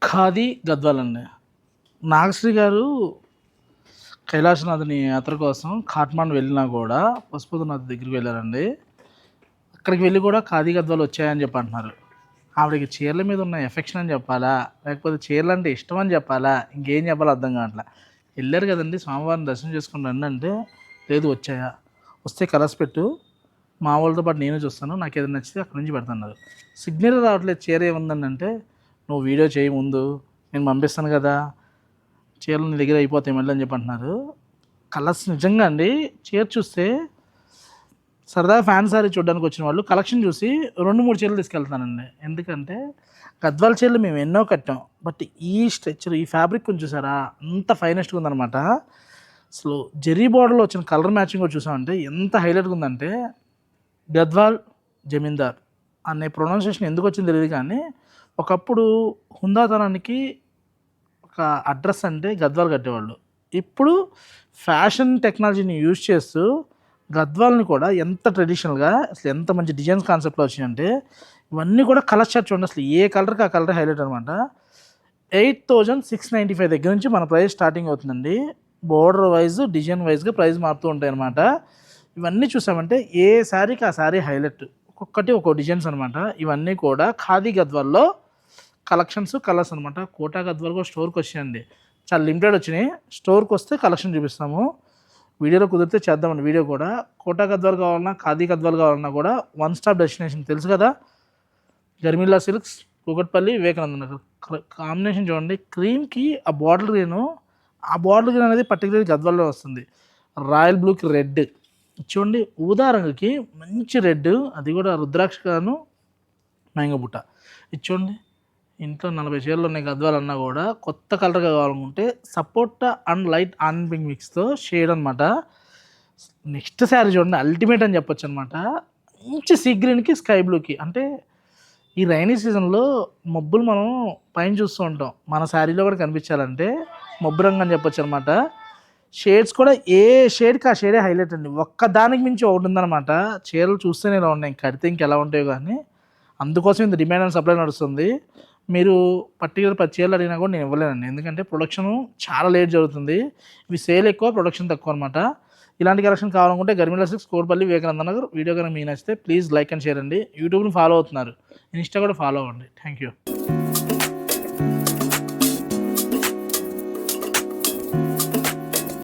ఖాదీ గద్వాలండి. నాగశ్రీ గారు కైలాసనాథుని యాత్ర కోసం కాట్మాండు వెళ్ళినా కూడా పశుపతినాథ్ దగ్గరికి వెళ్ళారండి. అక్కడికి వెళ్ళి కూడా ఖాదీ గద్వాలు వచ్చాయని చెప్పి అంటున్నారు. ఆవిడకి చీరల మీద ఉన్న ఎఫెక్షన్ అని చెప్పాలా, లేకపోతే చీరలు అంటే ఇష్టం అని చెప్పాలా, ఇంకేం చెప్పాలో అర్థం కావట్లే. వెళ్ళారు కదండి, స్వామివారిని దర్శనం చేసుకుని రండి అంటే, లేదు వచ్చాయా, వస్తే కలర్స్ పెట్టు, మా వాళ్ళతో పాటు నేను చూస్తాను, నాకు ఏదైనా నచ్చితే అక్కడి నుంచి పెడతాన్నారు. సిగ్నల్ రావట్లేదు, చీర ఏముందని అంటే, నువ్వు వీడియో చేయి ముందు, నేను పంపిస్తాను కదా, చీరలు నీ దగ్గర అయిపోతాయి మళ్ళీ అని చెప్పి అంటున్నారు. కలర్స్ నిజంగా అండి, చీర చూస్తే సరదాగా ఫ్యాన్ సారీ చూడడానికి వచ్చిన వాళ్ళు కలెక్షన్ చూసి 2-3 చీరలు తీసుకెళ్తానండి. ఎందుకంటే గద్వాల చీరలు మేము ఎన్నో కట్టాం, బట్ ఈ స్ట్రక్చర్, ఈ ఫ్యాబ్రిక్ కొంచెం చూసారా, అంత ఫైనెస్ట్గా ఉందన్నమాట. అసలు జెరీ బార్డర్లో వచ్చిన కలర్ మ్యాచింగ్ కూడా చూసామంటే ఎంత హైలైట్గా ఉందంటే, గద్వాల్ జమీందార్ అనే ప్రొనౌన్సియేషన్ ఎందుకు వచ్చింది తెలియదు, కానీ ఒకప్పుడు హుందాతనానికి ఒక అడ్రస్ అంటే గద్వాల్ కట్టేవాళ్ళు. ఇప్పుడు ఫ్యాషన్ టెక్నాలజీని యూజ్ చేస్తూ గద్వాల్ని కూడా ఎంత ట్రెడిషనల్గా, అసలు ఎంత మంచి డిజైన్స్ కాన్సెప్ట్లో వచ్చినాయంటే, ఇవన్నీ కూడా కలర్ షర్ట్ చూడండి, అసలు ఏ కలర్కి ఆ కలర్ హైలైట్ అనమాట. 8,695 దగ్గర నుంచి మన ప్రైస్ స్టార్టింగ్ అవుతుందండి. బోర్డర్ వైజ్, డిజైన్ వైజ్గా ప్రైస్ మారుతూ ఉంటాయి అనమాట. ఇవన్నీ చూసామంటే ఏ శారీకి ఆ శారీ హైలైట్, ఒక్కొక్కటి ఒక్కో డిజైన్స్ అనమాట. ఇవన్నీ కూడా ఖాదీ గద్వాల్లో కలెక్షన్స్, కలర్స్ అనమాట. కోటా గద్వాల్ కూడా స్టోర్కి వచ్చాయండి, చాలా లిమిటెడ్ వచ్చినాయి. స్టోర్కి వస్తే కలెక్షన్ చూపిస్తాము, వీడియోలో కుదిరితే చేద్దామండి. వీడియో కూడా కోటా గద్వాల్ కావాలన్నా, ఖాదీ గద్వాల్ కావాలన్నా కూడా వన్ స్టాప్ డెస్టినేషన్ తెలుసు కదా, గర్మిల్లా సిల్క్స్, కూకట్పల్లి, వివేకానంద నగర్. కాంబినేషన్ చూడండి, క్రీమ్కి ఆ బాటిల్ గ్రీను, ఆ బాటిల్ గ్రీన్ అనేది పర్టికులర్ గద్వాల్లో వస్తుంది. రాయల్ బ్లూకి రెడ్ చూడండి, ఊదా రంగుకి మంచి రెడ్, అది కూడా రుద్రాక్ష గాను మ్యాంగో బుట్ట. ఇది చూడండి, ఇంట్లో 40 చీరలు ఉన్నాయి గద్వాలు అన్నా కూడా కొత్త కలర్గా కావాలనుకుంటే సపోటా అండ్ లైట్ ఆన్ పింక్ మిక్స్తో షేడ్ అనమాట. నెక్స్ట్ శారీ చూడండి, అల్టిమేట్ అని చెప్పొచ్చు అనమాట. మంచి సీ గ్రీన్కి స్కై బ్లూకి, అంటే ఈ రైనీ సీజన్లో మబ్బులు మనం పైన చూస్తూ ఉంటాం, మన శారీలో కూడా కనిపించాలంటే మబ్బు రంగు అని చెప్పొచ్చు అనమాట. షేడ్స్ కూడా ఏ షేడ్కి ఆ షేడే హైలైట్ అండి, ఒక్కదానికి మించి ఒకటి ఉందన్నమాట. చీరలు చూస్తేనే ఇలా ఉన్నాయి, కడితే ఇంకెలా ఉంటాయో కానీ, అందుకోసం ఇంత డిమాండ్ అండ్ సప్లై నడుస్తుంది. మీరు పర్టికులర్ 10 చీరలు అడిగినా కూడా నేను ఇవ్వలేనండి, ఎందుకంటే ప్రొడక్షన్ చాలా లేట్ జరుగుతుంది. ఇవి సేల్ ఎక్కువ, ప్రొడక్షన్ తక్కువ అనమాట. ఇలాంటి కలెక్షన్ కావాలనుకుంటే గర్మిల్లా సిల్క్స్, కూకట్పల్లి, వివేకానంద నగర్. వీడియో కనుక మీకు నచ్చితే ప్లీజ్ లైక్ అండ్ షేర్ అండి. యూట్యూబ్ని ఫాలో అవుతున్నారు, ఇన్స్టా కూడా ఫాలో అవ్వండి. Thank you.